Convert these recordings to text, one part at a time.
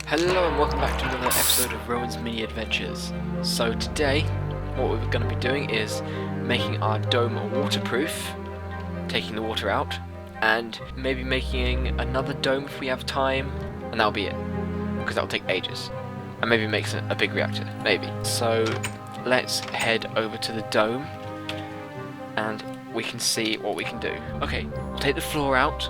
Hello and welcome back to another episode of Rowan's Mini Adventures. So today, what we're going to be doing is making our dome waterproof, taking the water out, and maybe making another dome if we have time, and that'll be it, because that'll take ages. And maybe make a big reactor, maybe. So let's head over to the dome, and we can see what we can do. Okay, we'll take the floor out,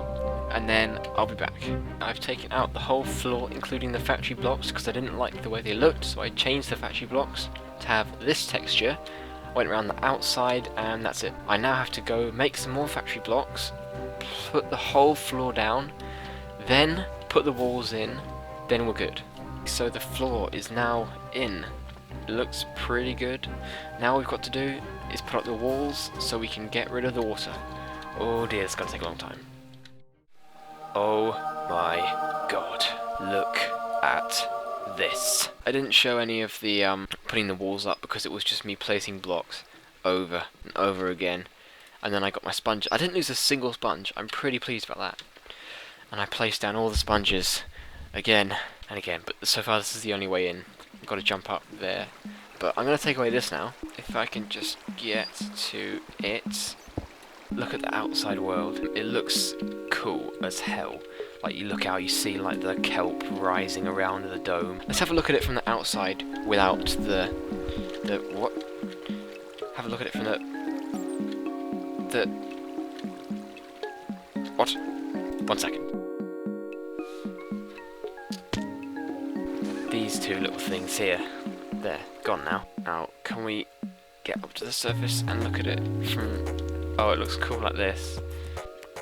and then I'll be back. I've taken out the whole floor, including the factory blocks, because I didn't like the way they looked, so I changed the factory blocks to have this texture. Went around the outside, and that's it. I now have to go make some more factory blocks, put the whole floor down, then put the walls in, then we're good. So the floor is now in. It looks pretty good. Now all we've got to do is put up the walls so we can get rid of the water. Oh dear, it's going to take a long time. Oh my god, look at this. I didn't show any of the putting the walls up because it was just me placing blocks over and over again. And then I got my sponge. I didn't lose a single sponge. I'm pretty pleased about that. And I placed down all the sponges again and again. But so far this is the only way in. I've got to jump up there. But I'm going to take away this now. If I can just get to it. Look at the outside world. It looks cool as hell. Like you look out, you see like the kelp rising around the dome. Let's have a look at it from the outside without the what? Have a look at it from the what? 1 second. These two little things here. They're gone now. Now, can we get up to the surface and look at it from... Oh, it looks cool like this.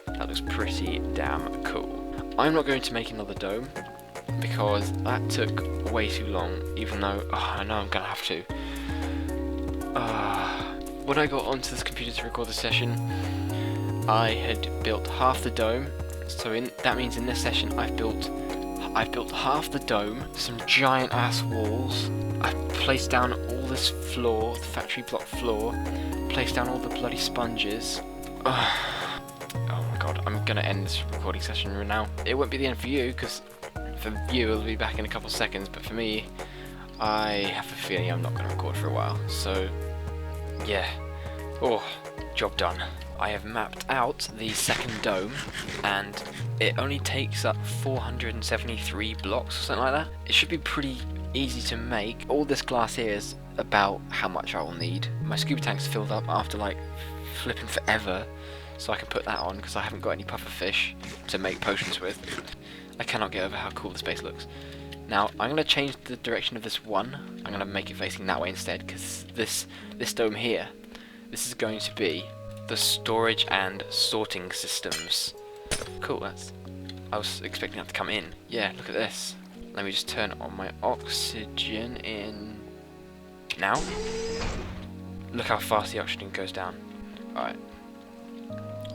That looks pretty damn cool. I'm not going to make another dome because that took way too long, even though I know I'm going to have to. When I got onto this computer to record the session, I had built half the dome. So that means in this session I've built half the dome, some giant ass walls. I've placed down all this floor, the factory block floor. Place down all the bloody sponges. Oh my god, I'm gonna end this recording session right now. It won't be the end for you, because for you it'll be back in a couple of seconds, but for me, I have a feeling I'm not gonna record for a while. So, yeah. Oh, job done. I have mapped out the second dome, and it only takes up 473 blocks or something like that. It should be pretty easy to make. All this glass here is about how much I will need. My scuba tank's filled up after like flipping forever, so I can put that on because I haven't got any puffer fish to make potions with. I cannot get over how cool this base looks. Now I'm going to change the direction of this one. I'm going to make it facing that way instead, because this dome here, this is going to be the storage and sorting systems. Cool, I was expecting that to come in. Yeah, look at this. Let me just turn on my oxygen in now. Look how fast the oxygen goes down. Alright.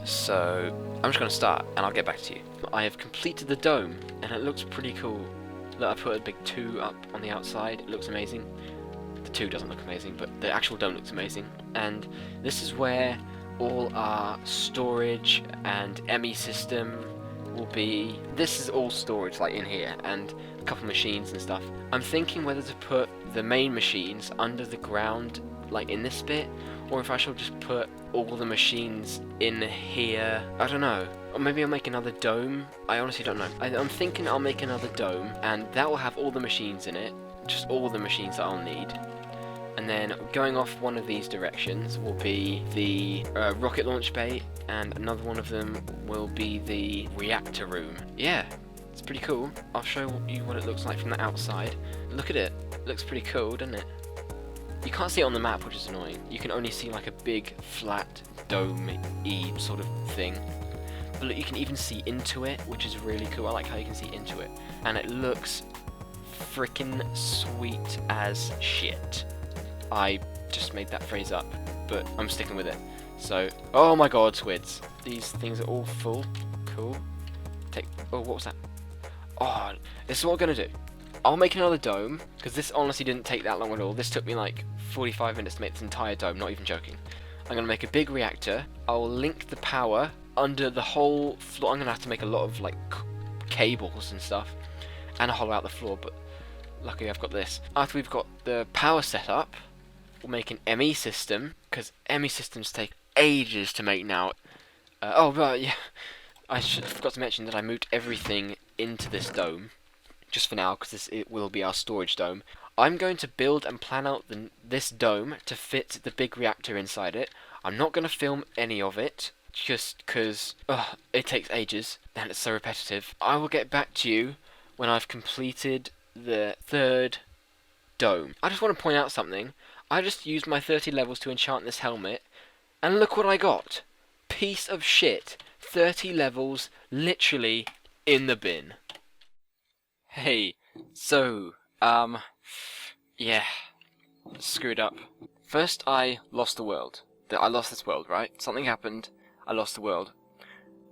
So, I'm just going to start and I'll get back to you. I have completed the dome and it looks pretty cool. Look, I put a big 2 up on the outside. It looks amazing. The 2 doesn't look amazing, but the actual dome looks amazing. And this is where all our storage and ME system will be. This is all storage like in here, and a couple machines and stuff. I'm thinking whether to put the main machines under the ground like in this bit, or if I shall just put all the machines in here. I don't know. Or maybe I'll make another dome. I honestly don't know. I'm thinking I'll make another dome, and that will have all the machines in it, just all the machines that I'll need. And then going off one of these directions will be the rocket launch bay, and another one of them will be the reactor room. Yeah, it's pretty cool. I'll show you what it looks like from the outside. Look at it. It looks pretty cool, doesn't it? You can't see it on the map, which is annoying. You can only see like a big flat dome-y sort of thing. But look, you can even see into it, which is really cool. I like how you can see into it. And it looks freaking sweet as shit. I just made that phrase up, but I'm sticking with it. So, oh my god, squids. These things are all full. Cool. Oh, what was that? Oh, this is what I'm going to do. I'll make another dome, because this honestly didn't take that long at all. This took me like 45 minutes to make this entire dome, not even joking. I'm going to make a big reactor. I'll link the power under the whole floor. I'm going to have to make a lot of like cables and stuff. and hollow out the floor, but luckily I've got this. After we've got the power set up, we'll make an ME system, because ME systems take ages to make now. Yeah, I forgot to mention that I moved everything into this dome, just for now, because it will be our storage dome. I'm going to build and plan out this dome to fit the big reactor inside it. I'm not going to film any of it, just because it takes ages, and it's so repetitive. I will get back to you when I've completed the 3rd dome. I just want to point out something. I just used my 30 levels to enchant this helmet, and look what I got. Piece of shit. 30 levels, literally, in the bin. Hey, so, yeah, screwed up. First I lost the world. I lost this world, right? Something happened, I lost the world.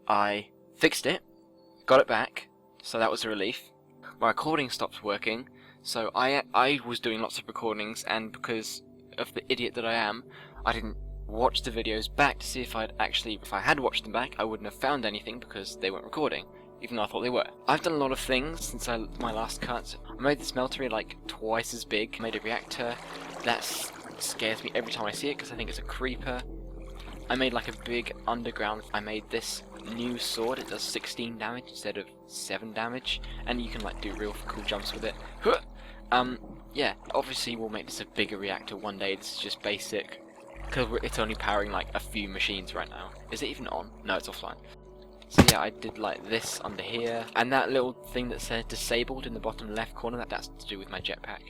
I fixed it, got it back, so that was a relief. My recording stopped working, so I was doing lots of recordings, and because of the idiot that I am, I didn't watch the videos back to see if I had watched them back, I wouldn't have found anything because they weren't recording, even though I thought they were. I've done a lot of things since my last cut. I made this smeltery like twice as big, made a reactor. That scares me every time I see it because I think it's a creeper. I made like a big underground. I made this new sword. It does 16 damage instead of 7 damage, and you can like do real cool jumps with it. Yeah, obviously we'll make this a bigger reactor one day. This is just basic, because it's only powering like a few machines right now. Is it even on? No, it's offline. So yeah, I did like this under here, and that little thing that said disabled in the bottom left corner, that's to do with my jetpack.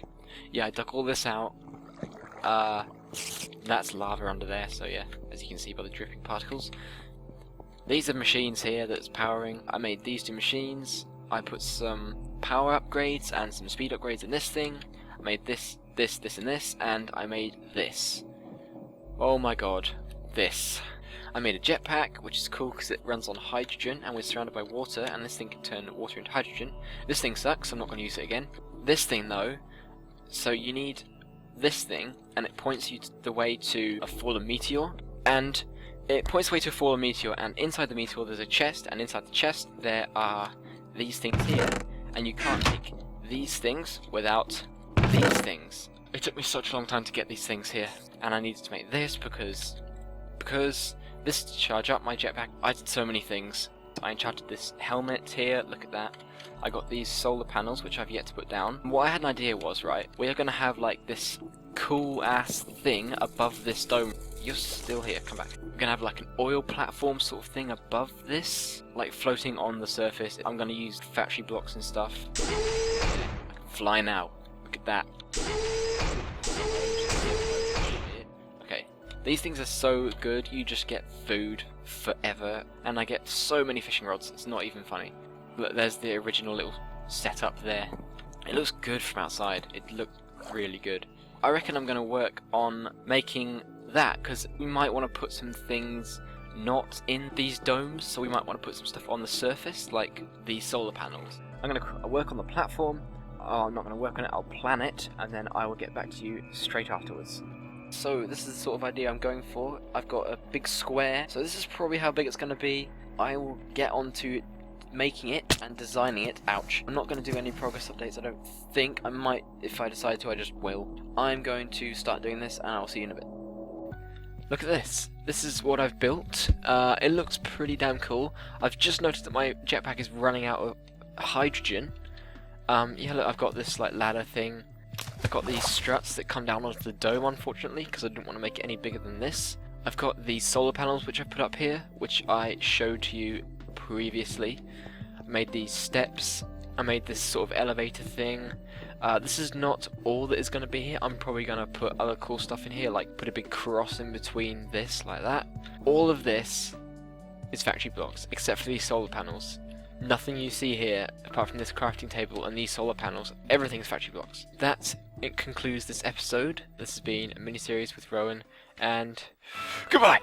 Yeah, I dug all this out. That's lava under there, so yeah, as you can see by the dripping particles. These are machines here that's powering. I made these 2 machines. I put some power upgrades and some speed upgrades in this thing. I made this, and this, and I made this. Oh my god, this. I made a jetpack, which is cool because it runs on hydrogen and we're surrounded by water, and this thing can turn water into hydrogen. This thing sucks, I'm not going to use it again. This thing though, so you need this thing, and it points you the way to a fallen meteor, and it points the way to a fallen meteor, and inside the meteor there's a chest, and inside the chest there are these things here, and you can't make these things without these things. It took me such a long time to get these things here, and I needed to make this because this to charge up my jetpack. I did so many things. I enchanted this helmet here, look at that. I got these solar panels, which I've yet to put down. What I had an idea was, right, we're going to have like this cool ass thing above this dome. You're still here, come back. We're going to have like an oil platform sort of thing above this, like floating on the surface. I'm going to use factory blocks and stuff. I can fly now, look at that. Okay, these things are so good, you just get food forever, and I get so many fishing rods, it's not even funny. Look, there's the original little setup there. It looks good from outside, it looked really good. I reckon I'm going to work on making that, because we might want to put some things not in these domes, so we might want to put some stuff on the surface, like these solar panels. I'm going to work on the platform. I'm not going to work on it, I'll plan it, and then I will get back to you straight afterwards. So this is the sort of idea I'm going for. I've got a big square, so this is probably how big it's going to be. I will get onto making it and designing it. Ouch. I'm not going to do any progress updates, I don't think. I might, if I decide to, I just will. I'm going to start doing this, and I'll see you in a bit. Look at this. This is what I've built. It looks pretty damn cool. I've just noticed that my jetpack is running out of hydrogen. Yeah, look, I've got this like ladder thing. I've got these struts that come down onto the dome, unfortunately, because I didn't want to make it any bigger than this. I've got these solar panels which I've put up here, which I showed to you previously. I made these steps. I made this sort of elevator thing. This is not all that is going to be here. I'm probably going to put other cool stuff in here, like put a big cross in between this, like that. All of this is factory blocks, except for these solar panels. Nothing you see here, apart from this crafting table and these solar panels, everything's factory blocks. It concludes this episode. This has been a mini-series with Rowan, and goodbye!